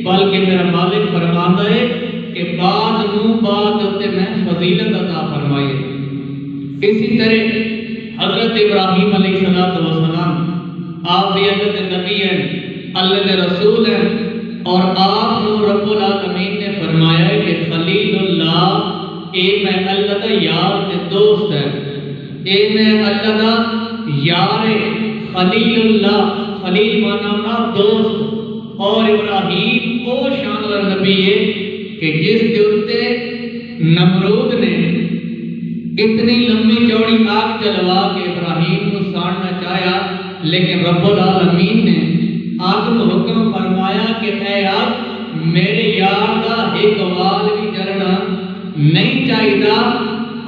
بلکہ میرا مالک فرماتا ہے کہ بعد نو بعد ہوتے میں فضیلت عطا فرمائی ہے۔ اسی طرح حضرت ابراہیم علیہ السلام آپ بھی اللہ کے نبی ہیں، اللہ کے رسول ہیں، اور آپ کو رب العالمین نے فرمایا ہے کہ خلیل اللہ، اے میں اللہ کا یار تے دوست ہے، اے میں اللہ کا یار ہے، خلیل اللہ، خلیل مانا دوست۔ اور ابراہیم وہ شانور نبی ہے کہ جس کے اوپر نمرود نے اتنی لمبی چوڑی آگ جلوا کے ابراہیم کو ساڑنا چاہیا، لیکن رب العالمین نے آگ کو حکم فرمایا کہ اے آگ میرے یار کا ایک وال بھی جلنا نہیں چاہیے،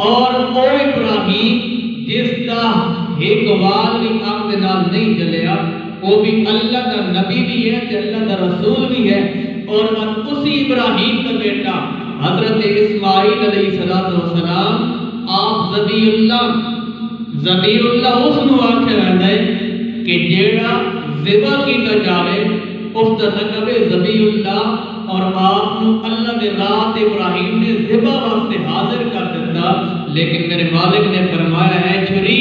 اور او ابراہیم جس کا ایک وال بھی آگ کے نال نہیں جلیا وہ بھی اللہ کا نبی بھی ہے تے اللہ کا رسول بھی ہے، اور اسی ابراہیم کا بیٹا حضرت اسماعیل علیہ السلام آپ ذبیح اللہ اس نو آکھیا ویندا ہے کہ جیڑا ذبح کیتا جاوے اس دا لقب ذبیح اللہ، اور آپ نو اللہ دے راہ ابراہیم نے ذبح واسطے حاضر کر دیتا، لیکن میرے مالک نے فرمایا ہے چھری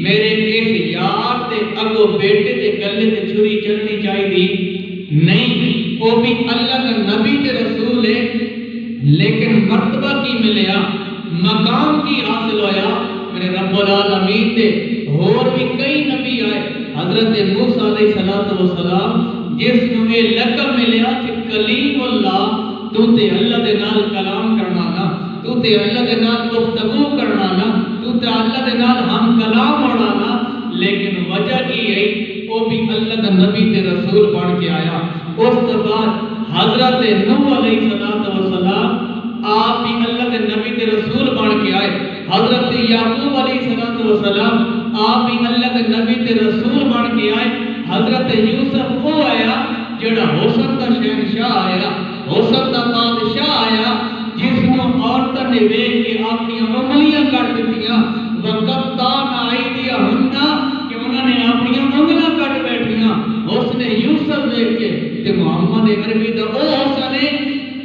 میرے اس یار تے اگو بیٹے تے گلے تے چھری چلنی چاہیے نہیں، وہ بھی اللہ کا نبی تے رسول ہے، لیکن مرتبہ کی ملیا، مقام کی حاصل ہویا میرے رب العالمین دے اور بھی کئی نبی آئے، حضرت موسیٰ علیہ السلام جس کو یہ لقب ملیا کہ کلیم اللہ، تو تے اللہ دے نال کلام کرنا نا، تو تے اللہ دے نال گفتگو کرنا نا، تو تے اللہ دے نال ہم کلام ہونا نا، لیکن وجہ کی ہے وہ بھی اللہ کا نبی تے رسول بن کے آیا۔ اس کے بعد حضرت نوح علیہ السلام آپ بھی اللہ کے نبی تے رسول بن کے آئے، حضرت یعقوب علیہ السلام آپ بھی اللہ کے نبی تے رسول بن کے آئے، حضرت یوسف وہ آیا جڑا حسن کا شہنشاہ آیا، حسن کا بادشاہ آیا، جس کو عورتوں نے ویکھ کے اپنی انگلیاں کٹ دتیاں، وَقَطَّعْنَا أَيْدِيَهُنَّ کہ انہوں نے اپنی انگلیاں کٹ بیٹھیاں، حسن یوسف دیکھ کے تے محمد عربی دا وہ حسن ہے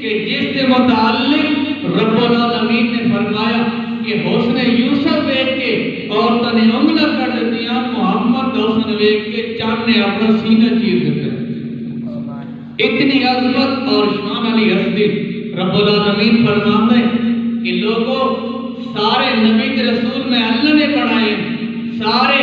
کہ جس سے متعلق رب العالمین نے فرمایا کہ حسن یوسف دیکھ کے عورتوں نے انگلیاں کٹ دتیاں، محمد دا حسن دیکھ کے چاند نے اپنا سینہ چیر دیتا ہے۔ اتنی عظمت اور شان علی ہستی رب العالمین فرماتا ہے کہ لوگوں سارے نبی کے رسول میں اللہ نے بنائے، سارے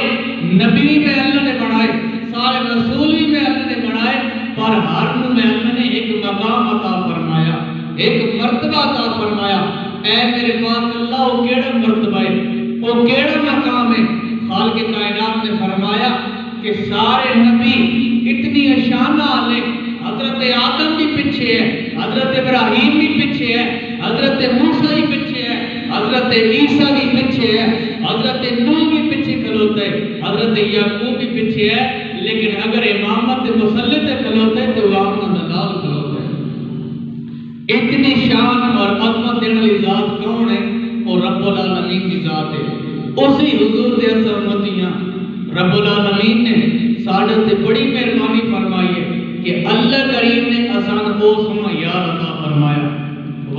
نبی میں اللہ نے بنائے، سارے رسول میں اللہ نے بنائے، پر ہر میں اللہ نے ایک مقام عطا فرمایا، ایک مرتبہ عطا فرمایا۔ اے میرے پاک اللہ وہ کیڑا مرتبہ ہے، وہ کیڑا مقام ہے؟ خالق کائنات نے فرمایا کہ سارے نبی اتنی شان والے، حضرت آدم بھی پیچھے ہے، حضرت ابراہیم بھی پیچھے ہے، حضرت موسیٰ بھی پیچھے ہے، حضرت عیسیٰ بھی پیچھے ہے، حضرت نوح بھی پیچھے کھلوتا ہے، حضرت یعقوب بھی پیچھے ہے، لیکن اگر امامت مسلط کھلوتا ہے تو وہ اپنا دلال کھلوتا ہے۔ اتنی شان اور عظمت دینے والی ذات کون ہے؟ وہ رب العالمین کی ذات ہے۔ اسی حضور دے اثر امتیاں رب العالمین نے ساڑھے تے بڑی مہربانی فرمائی ہے کہ اللہ کریم نے آسان وہ سنا یاد عطا فرمایا،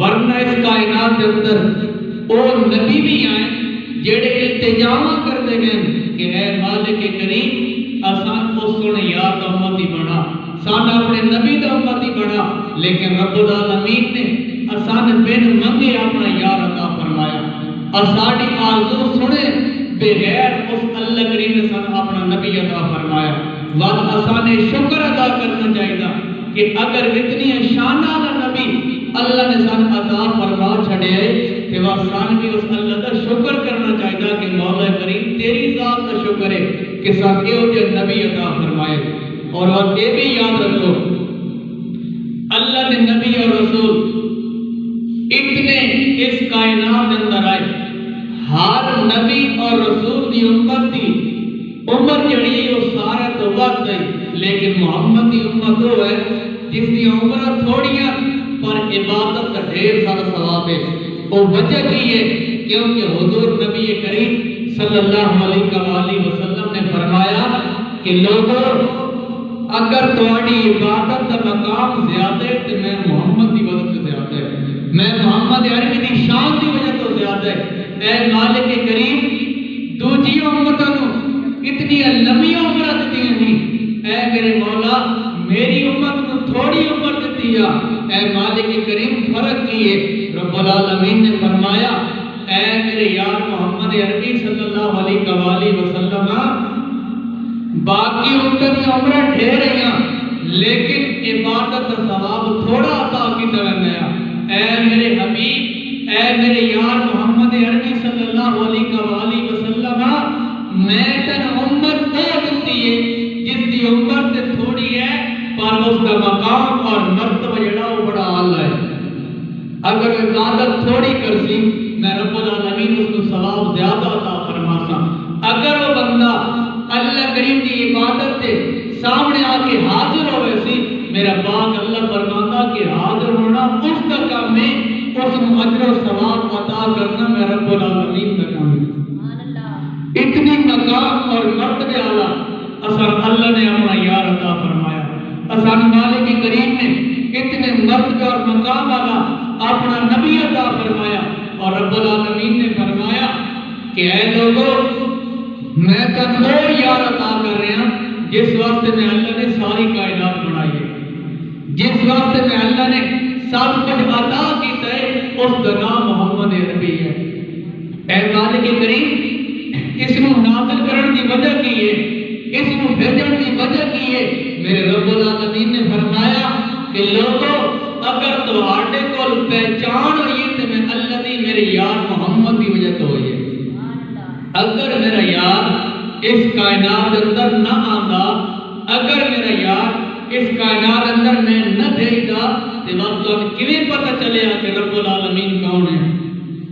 ورنہ اس کائنات کے اندر اور نبی بھی آئے جڑے التجامہ کر دے گئے کہ اے مالک کریم آسان وہ سنا یاد امتی بنا، سانا اپنے نبی دا امتی بنا، لیکن رب العالمین نے آسان بن منگے اپنا یاد عطا فرمایا، آسانی آرزو سنے بغیر اس اللہ کریم نے سان اپنا نبی عطا فرمایا۔ وقت آسان شکر ادا کرنا چاہیے کہ اگر اتنی شان والا نبی اللہ نے سان عطا فرما چھڑے کہ وہ سان بھی اس اللہ کا شکر کرنا چاہیے کہ مولا کریم تیری ذات کا شکر ہے کہ سان کے جو نبی عطا فرمائے۔ اور وہ یہ بھی یاد رکھو اللہ نے نبی اور رسول اتنے اس کائنات اندر آئے، ہر نبی اور رسول دی امت دی عمر جڑی ہے وہ سارے تو وقت ہے، لیکن محمد دی امت وہ ہے جس دی عمر تھوڑیاں پر عبادت کا ڈھیر سارا ثواب ہے۔ وہ وجہ کی ہے کیونکہ حضور نبی کریم صلی اللہ علیہ وآلہ وسلم نے فرمایا کہ لوگوں اگر تمہاری عبادت کا مقام زیادہ ہے فرماتا ہے اے مالک کریم دوجی امتوں اتنی لمبی عمر دیتی نہیں، اے میرے مولا میری امت کو تھوڑی عمر دیتی ہے، اے مالک کریم فرق کیے۔ رب العالمین نے فرمایا اے میرے یار محمد عربی صلی اللہ علیہ وآلہ وسلم باقی امت کی عمریں ڈھیر ہیں لیکن عبادت کا ثواب تھوڑا عطا کیتا ویندا ہے۔ اے میرے حبیب اے میرے یار محمد عربی صلی اللہ علیہ وآلہ وسلم میں تن امت وہ دیتی ہے جس دی عمر تے تھوڑی ہے پر اس کا مقام اور مرتبہ جڑا وہ بڑا اعلی ہے۔ اگر عبادت تھوڑی کرسی میں رب العالمین اس کو ثواب زیادہ عطا فرماسا۔ اگر وہ بندہ اللہ کریم کی عبادت تے سامنے آ کے حاضر ہوئے سی میرا پاک اللہ فرماتا کہ حاضر ہونا اس کا کام ہے، اس کو اجر و ثواب عطا کرنا میں رب العالمین کا کام ہے۔ اتنی مقام اور مرتبہ اعلیٰ اصل اللہ نے اپنا یار عطا فرمایا، اصل مالک کریم نے اتنے مرتبہ اور مقام والا اپنا نبی عطا فرمایا اور رب العالمین نے فرمایا کہ اے لوگوں میں تنہو یار عطا کر رہا ہوں جس واسطے میں اللہ نے ساری کائنات بنائی ہے، جس واسطے میں اللہ نے سب کچھ عطا کیتا ہے، اس کا نام محمد عربی ہے۔ اے مالک کریم اس کو نازل کرن دی وجہ کی ہے، اس کو بھیجن دی وجہ کی ہے، میرے رب العالمین نے فرمایا کہ لوگوں اگر تواڈے کول پہچان ہوئی تے میں اللہ دی میرے یار محمد دی وجہ تو ہوئی ہے۔ اگر میرا یار اس کائنات اندر نہ آندا، اگر میرا یار اس کائنات اندر میں نہ بھیجدا تے وقت کیویں پتہ چلے کہ رب العالمین کون ہے،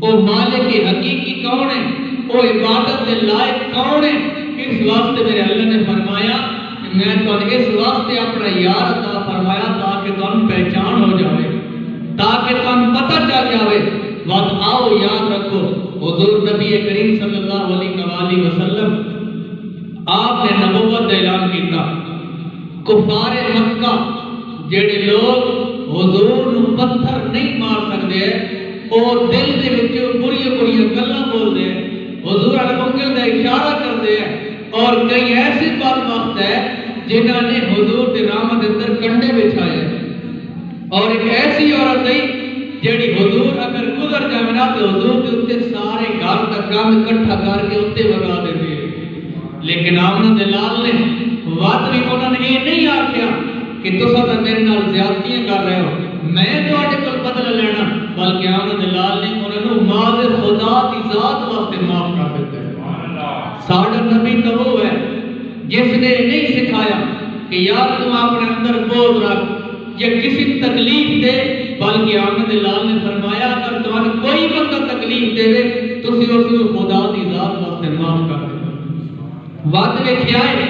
وہ مالک حقیقی کون ہے، وہ عبادت کے لائق کون ہے۔ اس واسطے میرے اللہ نے فرمایا کہ میں تو اس واسطے اپنا یار عطا فرمایا تاکہ تم پہچان ہو جاوے، تاکہ تم پتہ چل جاوے۔ وقت آؤ یاد رکھو حضور نبی کریم صلی اللہ علیہ وآلہ وسلم آپ نے نبوت اعلان کیتا، کفار مکہ جڑے لوگ حضور نو پتھر نہیں مار سکتے اور دل دے وچ بڑی بڑی گلاں بولدے ہیں، حضور علیہ انگل دا اشارہ کردے ہیں، اور کئی ایسے بات وقت ہے جنہاں نے حضور دے رحمت اندر کنڈے بچھائے، اور ایک ایسی عورت ہے جڑی حضور اگر گزر جائے نا تو حضور کے اتنے سارے گھر کا کام اکٹھا کر کے اتنے وگا دیتے ہیں۔ لیکن آمنہ دلال نے وعد بھی انہوں نے یہ نہیں آکھیا کہ تسا تو میرے نال زیادتیاں کر رہے ہو میں تواڈے کول بدلہ لینا، بلکہ آمنہ دلال نے انہوں نے ماض خدا کی ذات واسطے معاف کر دیتے ہیں۔ ساڑھا نبی تو وہ ہے جس نے نہیں سکھایا کہ یار تم اپنے اندر بوجھ رکھ یا کسی تکلیف دے، بلکہ آمد لال نے فرمایا اگر تمہیں کوئی بندہ تکلیف دے تو اسی خدا دی ذات واسطے معاف کر دے۔ وعد ویکھیا ہے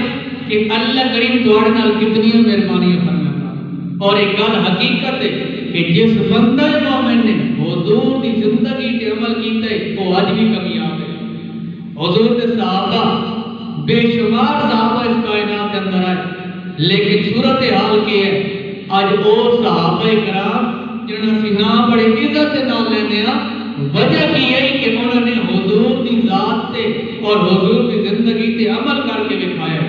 کہ اللہ کریم تواڈے نال کتنی مہربانیاں فرماتا، اور ایک گل حقیقت ہے کہ جس بندہ مومن نے حضور دی زندگی تے عمل کیتا ہے وہ اج بھی کامیاب ہے۔ حضور دے صحابہ بے شمار صحابہ اس کائنات کے اندر آئے، لیکن صورتحال کی ہے اج وہ صحابہ کرام جنہاں سی نام بڑے عزت سے نام لینے ہیں، وجہ کی ہے کہ انہوں نے حضور دی ذات تے اور حضور دی زندگی تے عمل کر کے دکھایا۔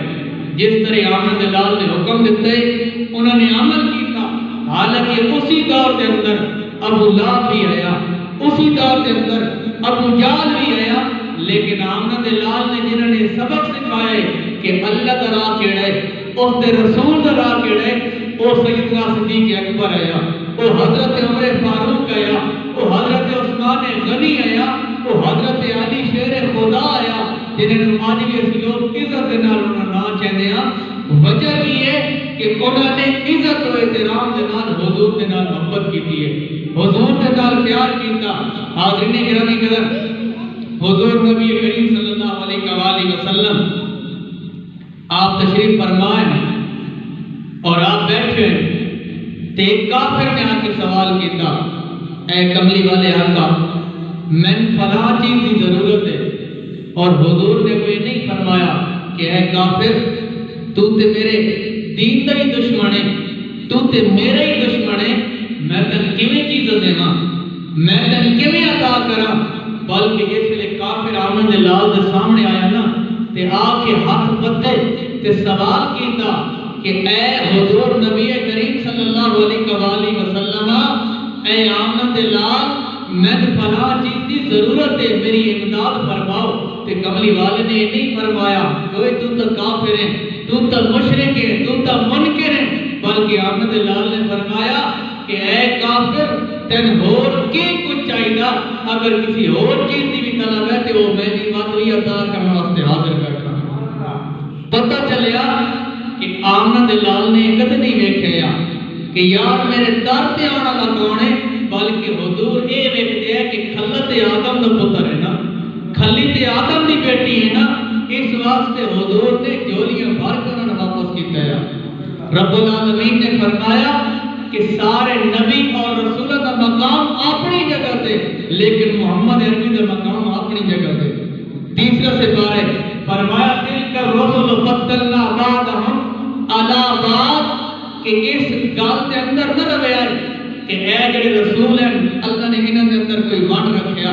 جس طرح آمد لال نے حکم دیتے انہوں نے عمل کیتا، حالانکہ اسی دور کے اندر ابو لہب بھی آیا، اسی دور کے اندر ابو جہل بھی آیا، لیکن آمد لال نے جنہوں نے سبق سکھایا ہے کہ اللہ دا راہ کیڑا ہے، اس دے رسول دا راہ کیڑا ہے، وہ سیدنا صدیق اکبر آیا، وہ حضرت عمر فاروق آیا، وہ حضرت عثمان غنی آیا، وہ حضرت علی شیر خدا آیا، جنہوں نے آج بھی اس لوگ عزت نال انہوں نہ چاہتے ہیں۔ وجہ یہ ہے کہ انہوں نے عزت و احترام کے نال حضور کے نال محبت کی ہے، حضور کے نال پیار کیتا۔ حاضرین گرامی قدر، حضور نبی کریم صلی اللہ علیہ وآلہ وسلم آپ تشریف فرمائیں اور آپ بیٹھے تے کافر نے آ کے سوال کیتا، اے کملی والے آقا میں فلاں چیز کی ضرورت ہے، اور حضور نے کوئی نہیں فرمایا کہ اے کافر تو تے میرے دین دا ہی دشمن ہے، تو تے میرے ہی دشمن ہے، میں تن کیویں چیز دیواں، میں تن کیویں عطا کراں، بلکہ اس لیے کافر آمن دے لال دے سامنے آیا نا تے آ کے ہاتھ بتے تے سوال کیتا کہ اے حضور نبی کریم صلی اللہ علیہ وآلہ وسلم اے آمن دے لال میں فلاں چیز کی ضرورت ہے میری امداد فرماؤ تے کملی والے نے نہیں فرمایا کوئی تو کافر ہے تو مشرک ہے تو منکر ہے بلکہ آمن دے لال نے فرمایا کہ اے کافر تین ہور کی کچھ چاہیے اگر کسی اور چیز کی بھی طلب ہے تو وہ میں بھی بات ہوئی عطا کرنے واسطے حاضر بیٹھا پتہ چلیا کہ آمن دے لال نے کد نہیں ویکھیا کہ یار میرے در تے آنا لا کون ہے بلکہ حضور اے ویکھدے ہے کہ خلت آدم دا پتر ہے نا کھلی تے آدم دی بیٹی ہے نا اس واسطے حضور نے جولیاں بھر کے انہوں نے واپس کیتا ہے رب العالمین نے فرمایا کہ سارے نبی اور رسول کا مقام اپنی جگہ تے لیکن محمد عربی کا مقام اپنی جگہ تے تیسرا سپارہ فرمایا تلک الرسل فضلنا بعضهم علی بعض کہ اس گل کے اندر نہ رویا کہ اے جڑے رسول ہیں اللہ نے انہاں دے اندر کوئی مان رکھیا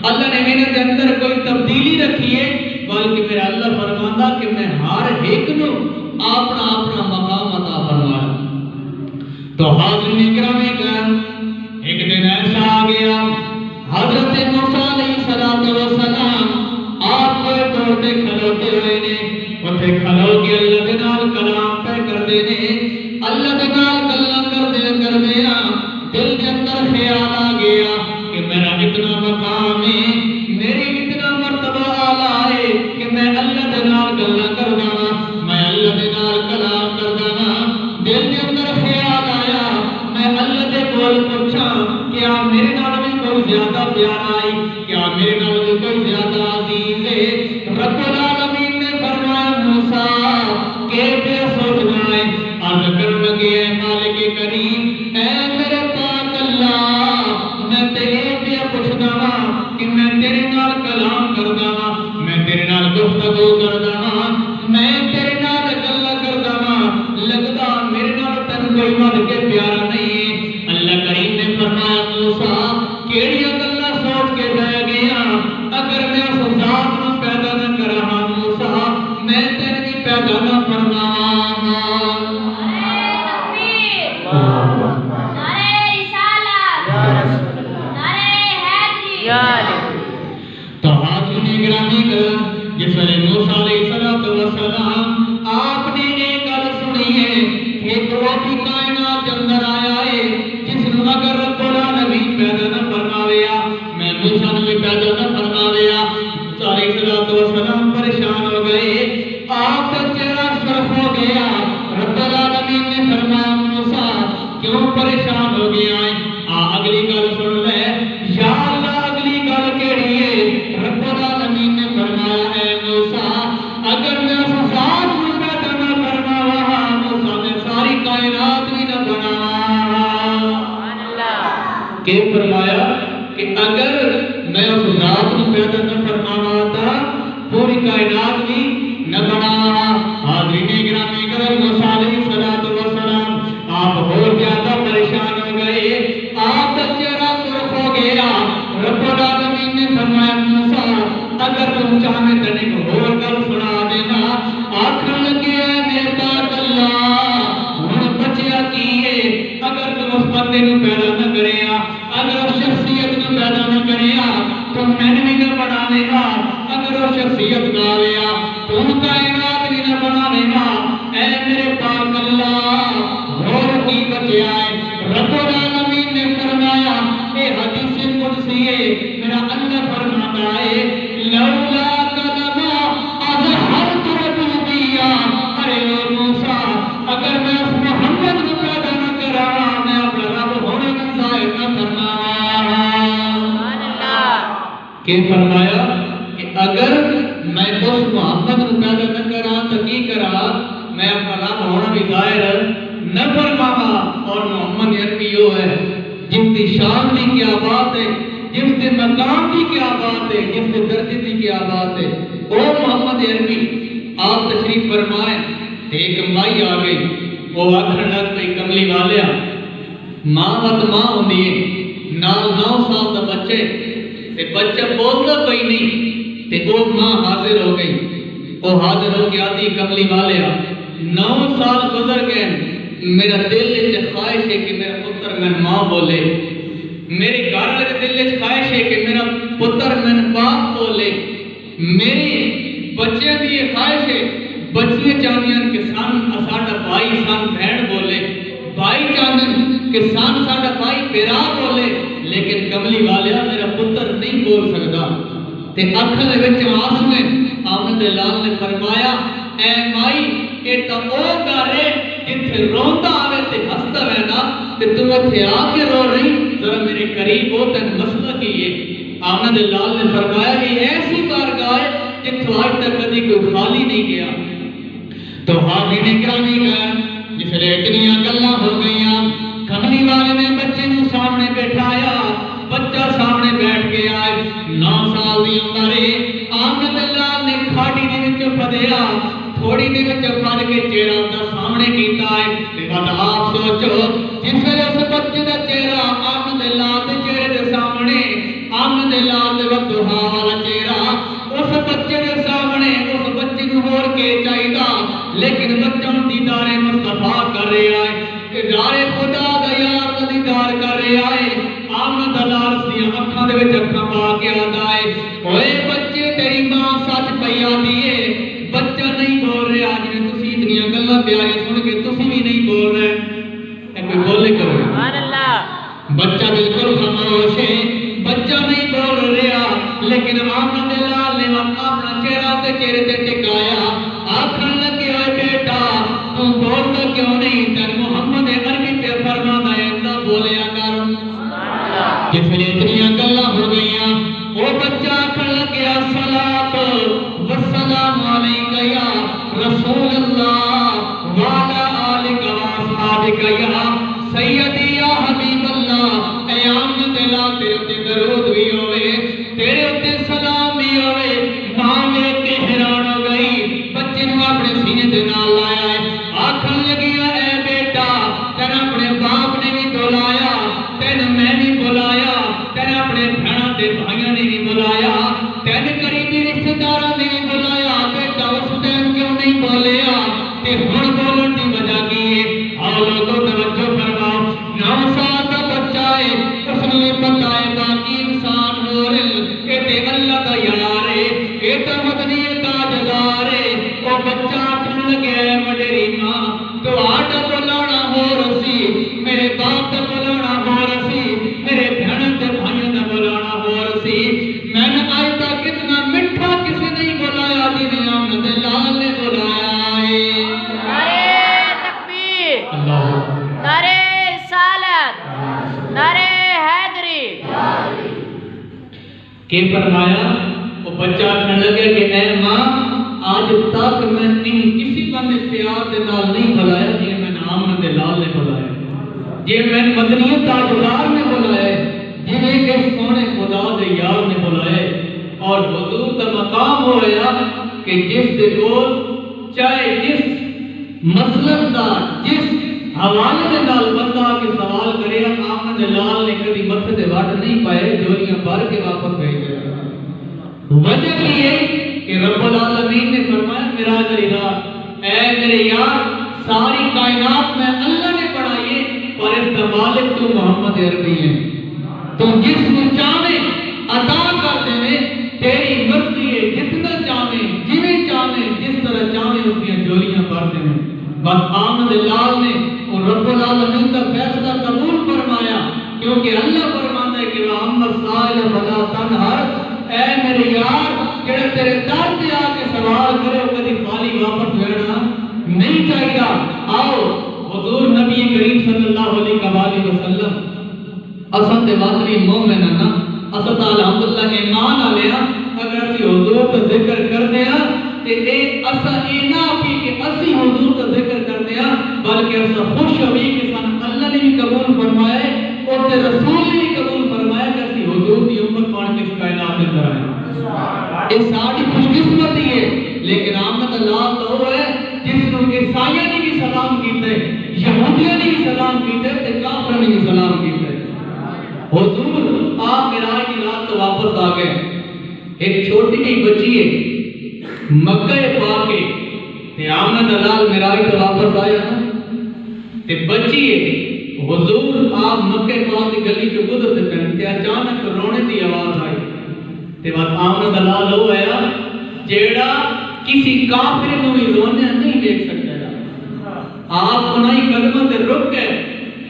اللہ نے انہاں دے اندر کوئی تبدیلی رکھی ہے بلکہ میرا اللہ فرماندا کہ میں ہر ایک نو اپنا اپنا مقام عطا فرمایا تو حاضرین کرام ایک دن ایسا آ گیا حضرت موسیٰ علیہ السلام آپ کو توڑتے کھلوتے ہوئے نے اتھے کھلو کے اللہ کے نال کلام پہ کر دینے اللہ کے نال کلام کر دے دل کے اندر خیال آ گیا کہ میرا اتنا مقام ہے میری اتنا مرتبہ آلہ ہے کہ میں اللہ کے نال کلام کر دانا میں اللہ کے نال کلام کر دانا دل کے اندر خیال آیا میں اللہ کے بول پوچھا کیا میرے نال بھی کوئی زیادہ پیارا ہے کیا میرے نال بھی کوئی زیادہ عزیز ہے رب العالمین نے فرمایا موسیٰ کہ بے سوچنا ہے عرض کرنے لگے اے مالک کریم اے میرے پاک اللہ میں تیرے پہ پوچھنا ہاں کہ میں تیرے نال کلام کردا ہاں میں تیرے نال گفتگو کردا ہاں میں تیرے نال گل کردا ہاں لگدا میرے نال تن کوئی ود کے پیارا نہیں ہے اللہ کریم نے فرمایا موسیٰ کیڑیاں گلاں سوچ کے بیٹھ گیا اگر میں اس ذات نو پیدا نہ کراں موسیٰ میں تینوں بھی پیدا نہ فرماواں تو حاضرین گرامی جس ویلے موسیٰ علیہ السلام آپ نے ایک گل سنی ہے کہ کوئی کائنات کے اندر آیا ہے جس نو اگر رب العالمین پیدا نہ فرماویا میں موسیٰ نو بھی پیدا نہ فرماویا علیہ السلام پریشان ہو گئے آپ کا چہرہ سرخ ہو گیا رب العالمین نے فرمایا موسیٰ کیوں پریشان ہو گیا ہے اگلی گل سن لے یا اللہ اگلی گل کیڑی ہے رب العالمین نے فرمایا اے موسیٰ اگر میں اس ذات کو پیدا نہ فرماواں موسیٰ نے ساری کائنات بھی نہ بناواں کہ فرمایا کہ اگر میں اس ذات کو پیدا نہ فرماواں تا پوری کائنات بھی نہ بناواں حاضرین گرامی موسیٰ علیہ السلام آپ اور زیادہ پریشان ہو گئے آپ کا چہرہ سرخ ہو گیا رب العالمین نے فرمایا موسیٰ اگر تم چاہے تو ایک اور گل سنا دینا آخر لگے میرے پاک اللہ ہن بچیا کیے اگر تم اس بندے نو پیدا نہ کریا اگر اس شخصیت نو پیدا نہ کریا تو میں بھی نہ بناوے گا اگر وہ شخصیت نہ آیا تو کائنات بھی نہ بناوے گا اے میرے پاک اللہ اور کی بچیا ہے رب العالمین نے فرمایا اے حدیث قدسی ہے میرا اللہ فرماتا ہے لولا کلمہ اظہرت ربوبیہ ارے موسیٰ اگر میں اس محمد کو پیدا نہ کراں میں اپنا رب ہونے کا ظاہر نہ فرماواں کہ فرمایا کہ اگر میں اس محمد کو پیدا نہ کراں تو کی کراں میں اپنا رب ہونا بھی ظاہر نہ فرماواں اور محمد عربی وہ ہے جس کی شان بھی کیا بات ہے جس کے مقام بھی کیا بات ہے جس کے درجے بھی کیا بات ہے وہ محمد عربی آپ تشریف فرمائیں ایک مائی آ گئی وہ آخر لگ پئی کملی والیا ماں وت ماں ہوندی ہے 9 سال دا بچے تے بچہ بولتا کوئی نہیں تے وہ ماں حاضر ہو گئی، وہ حاضر ہو کے آتی کملی والے 9 سال گزر گئے، میرا دل وچ خواہش ہے کہ میرا پتر میں ماں بولے، میرے گھر والے دل وچ خواہش ہے کہ میرا پتر میں باپ بولے، میری بچے دی یہ خواہش ہے، بچیاں چاہدیاں کہ سن ساڈا بھائی سن بہن بولے، بھائی چاہدن کہ سن ساڈا بھائی بھرا بولے، لیکن کملی والیا میرا پتر نہیں بول سکتا تے اکھاں دے وچ آنسو ہیں۔ آمد لال نے فرمایا اے مائی یہ تو او گھر ہے جتھے روندا آوے تے ہسدا ہے نا، تے تو اتھے آ کے رو رہی، ذرا میرے قریب ہو تین مسئلہ کی ہے۔ آمد لال نے فرمایا یہ ایسی بارگاہ ہے جتھوں آج تک کبھی کوئی خالی نہیں گیا۔ تو حاضرین گرامی گئے جس لئے اتنیاں گلاں ہو گئیاں، کملی والے نے بچے کو سامنے بیٹھایا، بچہ سامنے بیٹھ گیا ہے، 9 سال دی عمر ہے۔ آمد لال نے کھاٹی دے وچ پھدیا، تھوڑی دے وچ پھد کے چہرہ اوندا سامنے کیتا ہے، تے بد آپ سوچو جس ویلے اس بچے دا چہرہ آمد لال دے چہرے دے سامنے، آمد لال دے ودھا والا چہرہ اس بچے دے سامنے، اس بچے نوں ہور کے چاہیدا، لیکن بچہ دیدار مصطفیٰ کر رہا ہے، دیدار خدا دا یار دا دیدار کر رہا ہے۔ آمد لال دی اکھاں دے وچ اکھاں پا کے آندا ہے، اوئے بچے تیری ماں سچ پئی آندی ہے، بچہ نہیں بول رہا، جویں تسی اتنیاں گلاں پیاریاں سن کے تسی بھی نہیں بول رہے، اے کوئی بولے کرو سبحان اللہ، بچہ بالکل خاموش ہے، بچہ نہیں بول رہا، لیکن آمد لال نے اپنا چہرہ تے چہرے تے ٹکایا، آکھن لگے ہوئے بیٹا تو بولتا کیوں نہیں، تن محمد عربی پہ فرمانا ہے نہ بولیا کر۔ جس لئے اتنیاں گلاں ہو گئیاں، وہ بچہ آکھن لگیا صلاۃ والسلام علیکہ یا رسول اللہ وعلی آلک واصحابک یا سیدی یا حبیب اللہ۔ اے آمد لال تیرے تے درود بھی ہوئے، تیرے تے سلام بھی ہوئے۔ ماں میرے تے حیران ہو گئی، بچے نوں اپنے سینے دے نال لایا ہے، آکھن لگی اے بیٹا تین اپنے باپ نے بھی بلایا، تین میں بھی بلایا، تین اپنے بہناں تے بھائیاں نے بھی بلایا، تین قریبی رشتہ داراں نے بھی بلایا، بیٹا اس ٹائم کیوں نہیں بولیا تے ہن بولن دی وجہ کی ہے؟ آؤ لوگوں توجہ فرماؤ، 9 سال کا بچہ ہے، اس نے بھی پتہ ہے باقی انسان ہو رہے، اے تے اللہ دا یار ہے، اے تے مدنی تاجدار ہے۔ وہ بچہ آکھن لگے وڈیری ماں تو آٹا بلانا ہو رسی، میرے باپ دا بلانا ہو رسی، میرے بہن تے بھائیوں دا بلانا ہو رسی، میں نے آج تک اتنا مٹھا کسی نہیں بلایا جنہیں آمد لال نے بلایا ہے۔ نعرہ تکبیر، نعرہ رسالت، نعرہ حیدری۔ کہ فرمایا وہ بچہ آکھنے لگے کہ اے ماں آج تک میں کسی بندے پیار دے نال نہیں بلایا جی میں آمد لال نے بلایا، جی میں مدنی تاجدار نے بلایا، جنہیں کہ سونے خدا دے یار نے بلایا، اور حضور دا مقام ہویا کہ جس دے کول چاہے جس مسلک دا جس حوالے دے نال بندہ کے سوال کرے، آمد لال نے کبھی متھے دے وٹ نہیں پائے، جولیاں بھر کے واپس بھیج دیا۔ وجہ کی ہے کہ رب العالمین نے فرمایا معراج والی رات اے میرے یار ساری کائنات میں اللہ نے بنائی ہے، اور اس کا مالک تو محمد عربی ہے، تو جس کو چاہے عطا کر دے، تیری مرضی ہے، جتنا چاہے جویں چاہے جس طرح چاہے اس کی جولیاں بھر دے۔ بس آمد لال نے اور رب العالمین کا فیصلہ قبول فرمایا، کیونکہ اللہ فرماتا ہے کہ وَأَمَّا السَّائِلَ فَلَا تَنْهَرْ، اے میرے یار جڑا تیرے در پہ آ کے سوال کرے وہ کبھی خالی واپس لینا نہیں چاہیے۔ آؤ حضور نبی کریم صلی اللہ علیہ وسلم اساں تے واقعی مومن ہیں نا، اساں تے الحمدللہ ایمان والے ہاں، اگر اسی حضور کا ذکر کرتے ہیں تے اے اساں اے نہ کہ اسی حضور کا ذکر کرتے ہیں، بلکہ اساں خوش ہوئی کہ سن اللہ نے بھی قبول فرمایا ہے اور تے رسول نے بھی قبول فرمایا کہ اسی حضور دی امت بن کے اس کائنات میں اندر آئے۔ یہ ساری خوش قسمتی ہے، لیکن آمد اللہ تو وہ ہے جس کو عیسائیوں نے بھی سلام کیتے، یہودیوں نے بھی سلام کیتے تے کافروں نے بھی سلام کیتے۔ حضور آپ معراج کی رات تو واپس آ جی بچی ہے مکہ پا کے تے آمنہ دلال میراج تو واپس آیا نا تے بچی ہے حضور آپ مکہ پا کی گلی چ گزرتے پے تے اچانک رونے دی آواز آئی تے بات آمنہ دلال ہو آیا جیڑا کسی کافر کو بھی رونے نہیں دیکھ سکتا ہے آپ انہی قدموں تے رک گئے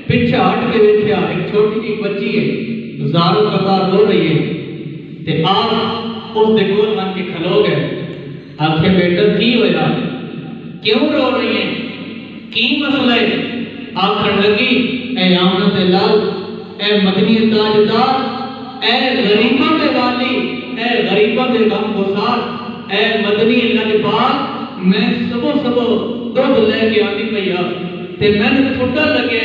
پیچھے ہٹ کے دیکھا ایک چھوٹی سی بچی ہے زاروں قطار رو رہی ہے تے آپ اس دے کول بن کے کھلو گئے آنکھیں بیٹا کی ہویا کیوں رو رہی ہیں کی مسئلہ ہے آخر لگی اے آمنہ دلال اے مدنی تاجدار اے غریبوں دے والی اے غریبوں دے غم گسار اے مدنی لجپال میں صبح دودھ لے کے آتی پیا تے میں نے ٹھٹا لگے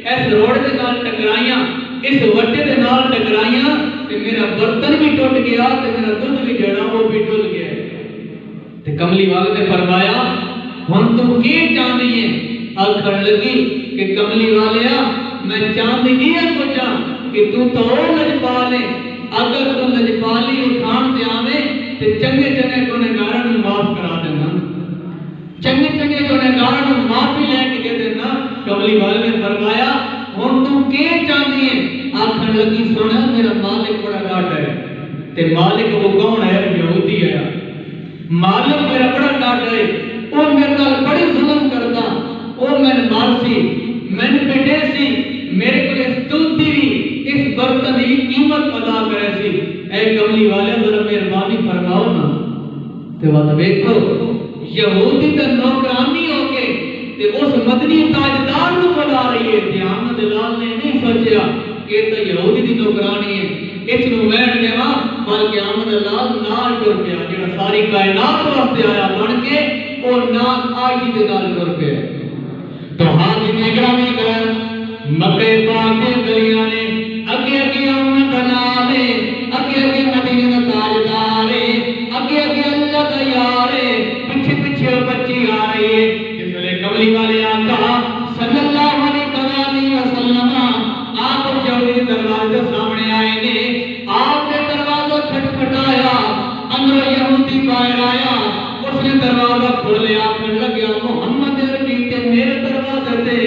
اس روڑ دے نال ٹکرائیاں اس وٹے دے نال ٹکرائیاں تے میرا برتن بھی ٹوٹ گیا تے میرا دودھ بھی جڑا وہ بھی ڈل گیا تے کملی والے نے فرمایا ہن تو کی چاہنی ہے آخر لگی کہ کملی والیا میں چاہتی یہ پوچھا کہ تو لجپال ہے اگر تو لجپالی اٹھان تے آویں تے چنگے گنہگاراں نوں معاف کرا دینا چنگے گنہگاراں نوں معافی لے کے دے دینا کملی والے نے فرمایا ہن تو کی چاہنی ہے آخر لگی سونا میرا مالک بڑا ڈاڈا ہے تے مالک وہ کون ہے یہودی ہے مالک میرا بڑا ڈاڈا ہے وہ میرے نال بڑی ظلم کردا وہ میں مار سی میں بیٹے سی میرے کو اس دودھ دی اس برتن کی قیمت ادا کرے سی اے کملی والے ذرا مہربانی فرماؤ نا تے وقت دیکھو یہودی تے نوکرانی ہو کے تے اس مدنی تاجدار کو بلا رہی ہے تے آمنہ دلال نے نہیں سوچیا کہ تو یہودی دی نوکرانی ہے اس نو وین دیواں بلکہ آمنہ دلال نال ٹر پیا جڑا ساری کائنات واسطے آیا بن کے اور نال آئی دے نال ٹر پیا تو حاجی نگرانی کر مکہ پاک دے گلیاں نے اگے آمنہ دلال اگے مدینہ تاجدار اگے اللہ دا یار پیچھے بچی آ رہی ہے جس نے کملی والے آقا صلی اللہ علیہ وسلم آپ یہودی دروازے سامنے آئے نے آپ نے دروازہ کھٹکھٹایا اندر یہودی باہر آیا اس نے دروازہ کھولیا پھر لگیا محمد عربی کے میرے دروازے تے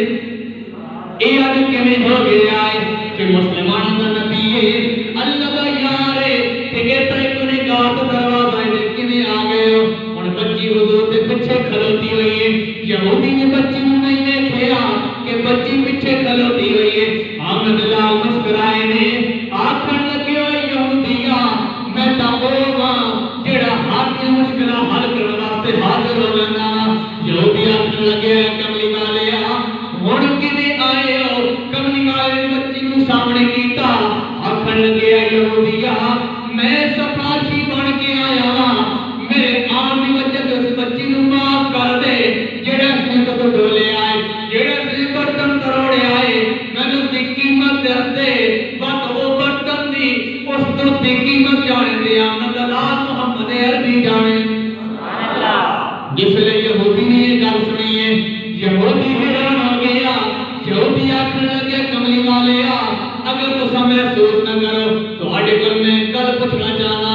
اے اج کیویں ہو گیا ہے کہ مسلمان دا نبی ہے اللہ دا یار ہے تے کہتا ہے کونے گاٹ دروازہ ہے کیویں آ گئے ہو ہن بچی حضور دے پیچھے کھلوتی ہوئی ہے یہودی نے بچی نوں نہیں دیکھیا کہ بچی پیچھے کھلوتی ہوئی ہے آمنہ دلال مسکرائے نے آکھن لگے ہوئے یہودیا میں تا اوواں جڑا ہر دی مشکل حل کرن واسطے حاضر ہو جانا یہودی آکھن لگے کملی والیا ہن کیویں آئے ہو کملی والے بچی نوں سامنے کیتا آکھن لگے یہودیا میں سفارشی بن کے آیا ہاں میرے آن دی وجہ تے اس بچی نوں معاف کر دے جڑا اس نے تو ڈولے آئے جڑا اس نے برتن تروڑے آئے مینوں دی قیمت دس دے بات وہ برتن دی اس تو دی قیمت جانے دے آمنہ دلال محمد عربی جانے جس لئے یہودی نے یہ گل سنی ہے یہودی حیران ہو گیا یہودی آخر لگے کملی والے اگر تساں محسوس نہ کرو تو اڈے کول میں گل پوچھنا چاہنا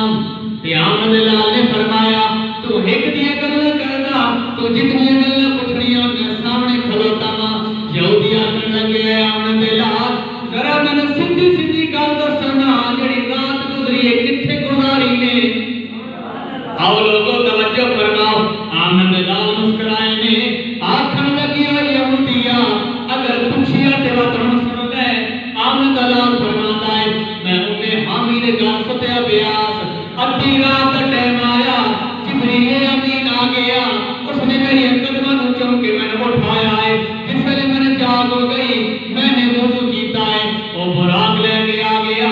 تے آمنہ دلال نے فرمایا تو ایک دی گل کردا تو جتنی گل پوچھنیاں میں سامنے کھلوتا ہاں یہودی آخر لگے آمنہ دلال ذرا میں سیدھی گل دسنا جڑی رات گزری ہے کتھے گزاری نے آؤ لوگوں توجہ فرماؤ آمنہ دلال مسکرائے نے آخر لگی یہودیا اگر پوچھیا تے وقت ہن سن لے آمنہ دلال فرماتا ہے میں حامی نے گل ستیا بیاس ادھی رات دا ٹائم آیا جبریل امین آ گیا اس نے میری قدماں نوں چوم کے میں نے اٹھایا ہے جس ویلے میں نے جاگ ہو گئی میں نے وضو کیتا ہے وہ براق لے کے آ گیا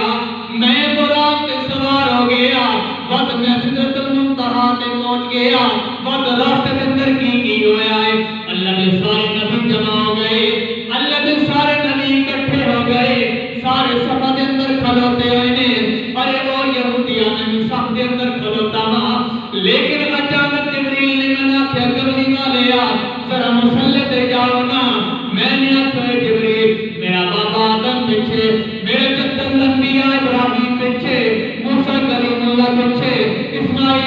میں براق تے سوار ہو گیا وقت میں سدرۃ المنتہا تے پہنچ گیا وقت راستے دے اندر کی ہویا ہے اللہ نے سارے نبی جمع ہو گئے اللہ نے سارے نبی اکٹھے ہو گئے سارے صفا دے اندر کھلوتے ہوئے نے ارے وہ یہودیاں نے صف دے اندر کھلوتا ہاں لیکن اچانک جبریل نے میں آخیا کملی والیا ذرا مصلی تے جاؤ نا میں نے آخیا جبریل میرا بابا آدم پیچھے میرے جد الانبیاء ابراہیم پیچھے موسیٰ کلیم اللہ پیچھے اسماعیل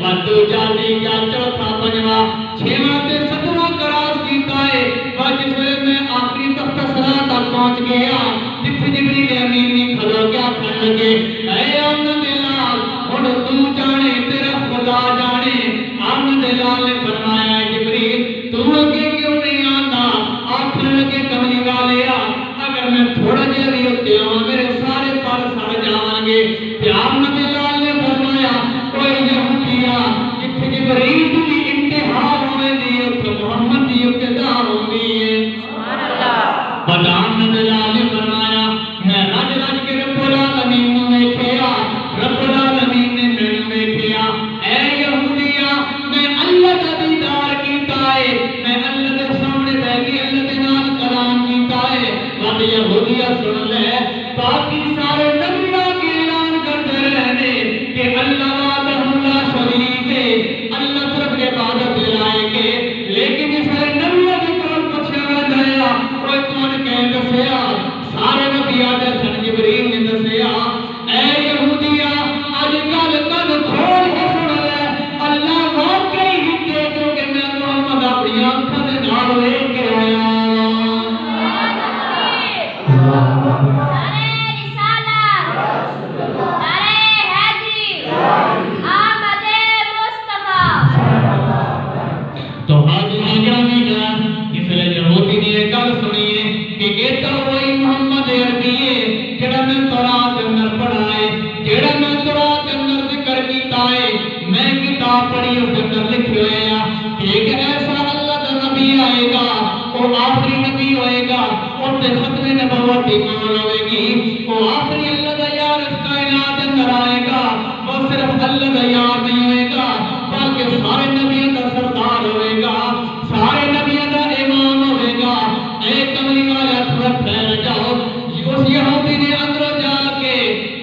ودو جاتی کیا چوتھا پنجواں چھواں تے ستواں کراس کیتا ہے جس ویلے میں آخری تخت سرا تک پہنچ گیا جتھے جبریل امین بھی کھلو کیا کہنے لگے اے آمن دلال ہن تو جانے تیرا خدا جانے آمن دلال نے فرمایا جبریل تو اگے کیوں نہیں آتا آخر لگے کملی والیا اگر میں تھوڑا جہا بھی اتنے آواں میرے سارے پر سڑ جاؤں گے آمن دلال نے فرمایا کوئی یہودیا جتھے جبریل کی انتہا ہونے دی اتھے محمد دی ابتدا ہوندی ہے آمن دلال نے فرمایا میں رج رج کے رب العالمین نے دیکھیا رب العالمین نے مینوں دیکھیا اے یہودیا میں اللہ دا دیدار کیتا ہے میں اللہ دے سامنے بیٹھ کے اللہ دے نال کلام کیتا ہے ود یہودیا سن لے باقی سارے نبیوں کے اعلان کرتے رہنے کہ اللہ وحدہ لا شریک ہے اللہ طرف عبادت لائے کے لیکن یہ سارے نبیوں کے کول پوچھا گیا کوئی کون کہہ دسیا سارے نبی آدھے سن جبریل نے دسیا اے یہودیا آج کل کن کھول کے سن لے اللہ واقعی ہی دے جو کہ میں محمد اپنی آنکھوں دے نال ویکھ کے آیا تو آج آگے گا اس لئے یہودی نے ایک گل سنیے کہ یہ تو وہی محمد عربی ہے جڑا میں تورات اندر پڑھائے جڑا میں تورات اندر ذکر کیتا ہے میں کتاب پڑھی اس اندر لکھی ہوئے کہ ایک ایسا اللہ کا نبی آئے گا وہ آخری نبی ہوئے گا اور تے ختم نبوت ایمان ہوئے گی وہ آخری اللہ کا یار اس کائنات اندر آئے گا وہ صرف اللہ کا یار نہیں ہوئے گا بلکہ سارے نبیوں کا سردار ہوئے گا سارے نبیوں کا امام ہوئے گا اے کملی والا تھوڑا ٹھہر جاؤ اس یہودی نے اندر جا کے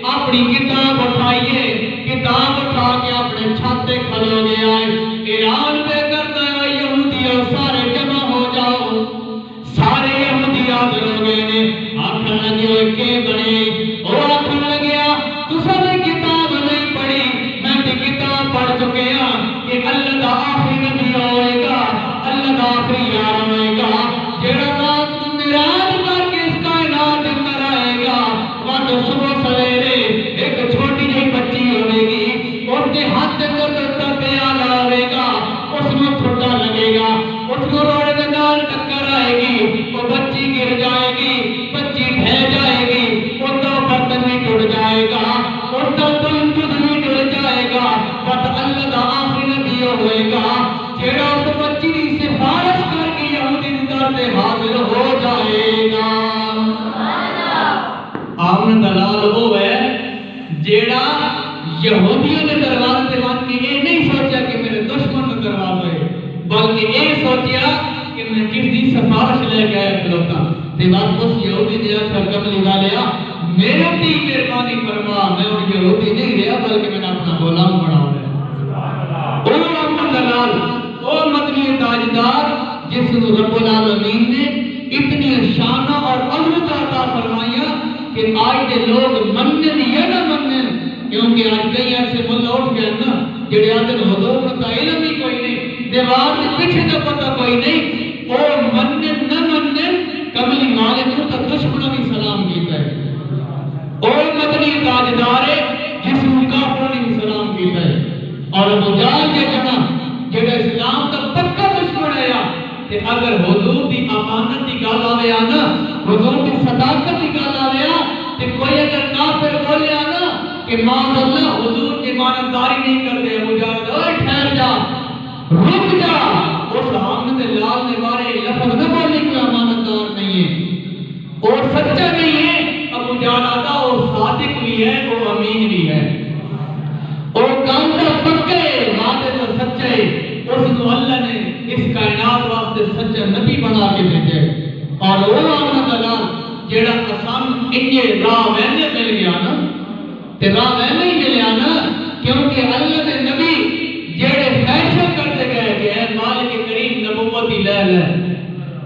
اپنی کتاب اٹھائیے کتاب اٹھا کے اپنے چھاتے کھلو گیا ہے اعلان پہ کرتا ہے یہودیوں سارے جمع ہو جاؤ سارے یہودی حاضر ہو گئے نے آخر لگے ہوئے کے بنے وہ آخر لگیا تو سب کتاب نہیں پڑھی میں بھی کتاب پڑھ چکے ہیں کہ اللہ دا آخری نبی ہوئے گا اللہ دا آخری یار ہوئے گا جڑا رات کو معراج کر کے اس کائنات اندر آئے گا وقت صبح سویرے ایک چھوٹی جی بچی ہوئے گی اس کے ہاتھ اندر دستا پیالہ ہوئے گا اس میں ٹھڈا لگے گا اس کو روڑے کے نال ٹکر آئے گی وہ بچی گر جائے گی بچی ڈھہ جائے گی وہ تو برتن بھی ٹوٹ جائے گا وہ تو تنجد بھی ٹوٹ جائے گا بس اللہ دا آخری نبی ہوئے گا جیڑا اس بچی کی سفارش کر کے یہودی در پہ حاضر ہو جائے گا آمن دلال وہ ہے جیڑا یہودیوں نے دروازے سے بات کی یہ نہیں سوچا کہ میرے دشمن کا دروازہ ہے بلکہ یہ سوچیا کہ میں کس دی سفارش لے کے آیا کھلوتا تے بات اس یہودی نے آخر کملی والیا میرے بھی مہربانی فرما میں اور یہودی نہیں رہا بلکہ میں نے اپنا غلام بنا ہوا ہے او آمن دلال او مدنی تاجدار جس کو رب العالمین نے اتنی شان اور عظمت عطا فرمایا کہ آج کے لوگ منن یا نہ منن کیونکہ آج کئی ایسے ملہ اٹھ گئے نا جڑے آتے ہیں حضور کا علم ہی کوئی نہیں دیوار کے پیچھے کا پتہ کوئی نہیں اور منن نہ منن کملی مالک کو تک دشمنوں کی سلام کیتا ہے اور مدنی تاجدار ہے جس کو کافروں نے سلام کیتا ہے اور ابو جہل کے جنا جڑا اسلام کا پکا دشمن ہے کہ اگر حضور دی امانت دی گل آوے نا حضور دی صداقت دی گل آوے تے کوئی اگر کافر بولیا نا کہ معاذ اللہ حضور کی امانتداری نہیں کرتے ابو جہل اوے ٹھہر جا رک جا اس آمن لال نے بارے لفظ نہ بولنے کی امانتدار نہیں ہے اور سچا نہیں ہے ابو جہل آتا اور صادق بھی ہے وہ امین بھی ہے اور کام کا پکے وعدے تو سچے اس کو اللہ نے اس کائنات واسطے سچا نبی بنا کے بھیجے اور وہ آمن دلال جیڑا قسم انجے راہ وینے مل گیا نا تے راہ وینے ہی ملیا نا کیونکہ اللہ نے نبی جیڑے فیصلے کرتے گئے کہ اے مالک کریم نبوت ہی لے لے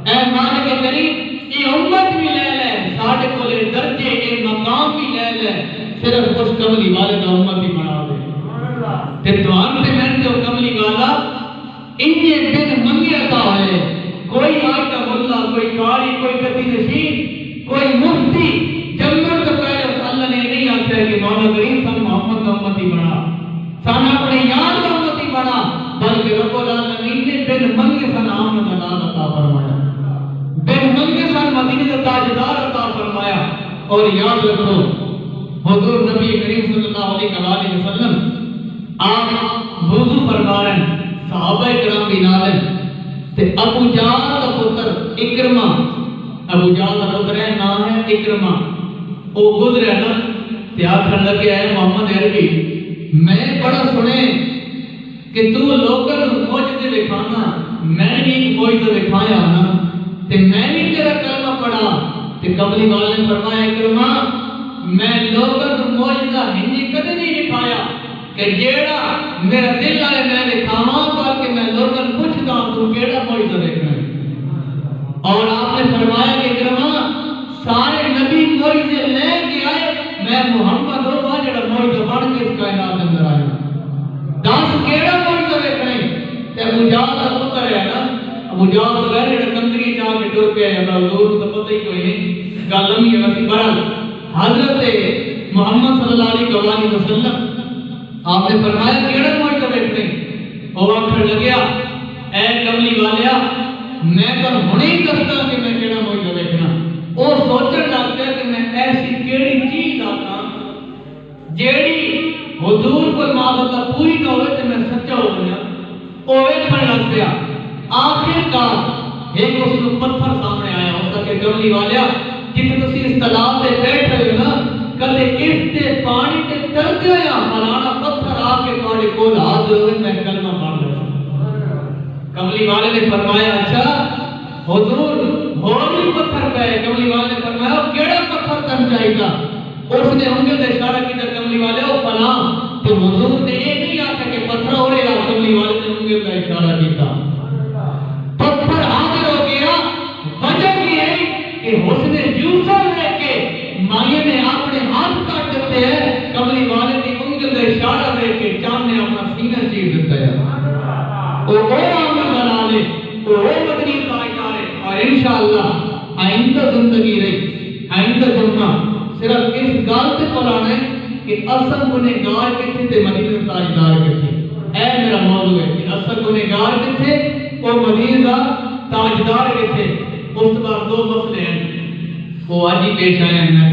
اے مالک کریم یہ امت بھی لے لے ساڑھے کولے درجے یہ مقام بھی لے لے صرف اس کملی والے کا امت ہی بنا دے تے دوان تے میں تے کملی والا انجے بن منگے عطا ہوئے کوئی آج کا ملا کوئی قاری کوئی قطی نشین کوئی مفتی جمعن تو پہلے اس اللہ نے نہیں آتا ہے کہ مولا کریم سن محمد کا امتی بنا سن اپنے یاد کا امتی بنا بلکہ رب العالمین نے بن منگے سن آمد دلال عطا فرمایا بن منگے سن مدینہ کا تاجدار عطا فرمایا اور یاد رکھو حضور نبی کریم صلی اللہ علیہ وسلم آپ وضو فرما رہے ہیں صحابہ کرام بھی نالن تے ابو جہل کا پتر اکرمہ ابو جہل کا پتر ہے نام ہے اکرمہ وہ گزرے نا تے آخر لگے ہے محمد عربی میں بڑا سنے کہ تو لوکل معجزے دکھانا میں بھی ایک معجزہ دکھایا نا تے میں بھی تیرا کلمہ پڑھا تے کملی والے نے فرمایا اکرمہ میں لوکل معجزہ ہندی کدے نہیں دکھایا کہ جیڑا میرا دل آئے میں دکھاواں بلکہ میں لوگوں پوچھتا ہوں تو کیڑا معجزہ دیکھنا ہے اور آپ نے فرمایا کہ اکرمہ سارے نبی معجزے لے کے آئے میں محمد ہوا جڑا معجزہ بن کے اس کائنات اندر آیا 10 کیڑا معجزہ دیکھنا ہے تے ابو جہل کا پتر ہے نا ابو جہل تو ہے جڑا کندری چا کے ٹر کے آیا حضور تو پتہ ہی کوئی نہیں گل لمبی ہے ویسے بہرحال حضرت محمد صلی اللہ علیہ وسلم آپ نے فرمایا کیڑا معجزہ دیکھنے وہ آخر لگیا اے کملی والیا میں تو ہنے ہی دستا کہ میں کیڑا معجزہ دیکھنا وہ سوچن لگ پیا کہ میں ایسی کیڑی چیز آتا جیڑی حضور کو معذرت پوری نہ ہوئے تو میں سچا ہو گیا وہ ویکھن لگ پیا آخر کار ایک اس کو پتھر سامنے آیا اس کا کہ کملی والیا جتنے تسی اس تالاب تے بیٹھ رہے ہو نا کدے اس تے پانی تے ترتے ہو یا فلانا پتھر آ کے تھوڑے کول حاضر ہوئے میں کلمہ پڑھ لیا کملی والے نے فرمایا اچھا حضور اور بھی پتھر پہ کملی والے نے فرمایا کیڑا پتھر تن چاہیے اس نے انگل سے اشارہ کیا کملی والے او فلاں تو حضور نے یہ نہیں آتا کہ پتھر ہو رہا کملی والے نے انگل کا اشارہ کیا پتھر حاضر ہو گیا وجہ یہ ہے کہ حسن یوسف لے کے مائیں نے اپنے ہاتھ کاٹ دیتے ہیں کملی والے نے انگل کا اشارہ دے کے چاند نے اپنا سینہ چیر دیتا ہے وہ آمد بنانے وہ مدنی تاجدار ہے اور انشاءاللہ آئندہ زندگی رہی آئندہ جمعہ صرف اس گال سے پڑھانا ہے کہ اصل گنہگار کے تھے تے مدینہ تاجدار کے تھے اے میرا موضوع ہے کہ اصل گنہگار کے تھے وہ مدینہ تاجدار کے تھے اس بار 2 مسئلے ہیں وہ آج ہی پیش آئے ہیں